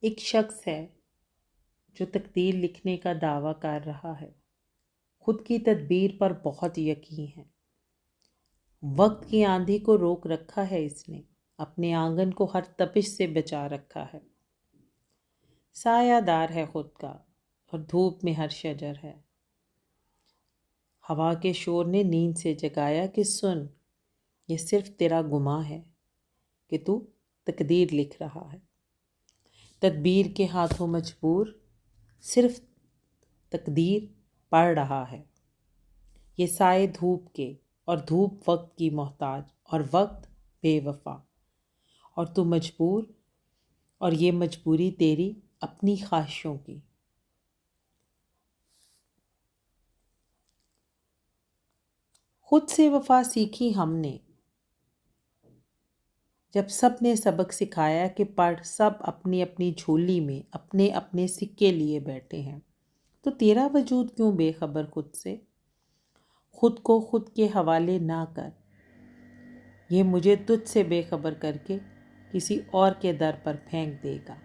एक शख्स है जो तकदीर लिखने का दावा कर रहा है। खुद की तदबीर पर बहुत यकीन है। वक्त की आंधी को रोक रखा है इसने, अपने आंगन को हर तपिश से बचा रखा है। सायादार है खुद का और धूप में हर शजर है। हवा के शोर ने नींद से जगाया कि सुन, ये सिर्फ तेरा गुमा है कि तू तकदीर लिख रहा है। तदबीर के हाथों मजबूर सिर्फ तकदीर पढ़ रहा है। ये साए धूप के और धूप वक्त की मोहताज और वक्त बेवफा, और तू मजबूर और ये मजबूरी तेरी अपनी ख्वाहिशों की। खुद से वफा सीखी हमने जब सब ने सबक सिखाया कि पढ़, सब अपनी अपनी झोली में अपने अपने सिक्के लिए बैठे हैं। तो तेरा वजूद क्यों बेखबर खुद से? खुद को खुद के हवाले ना कर, ये मुझे तुझ से बेखबर करके किसी और के दर पर फेंक देगा।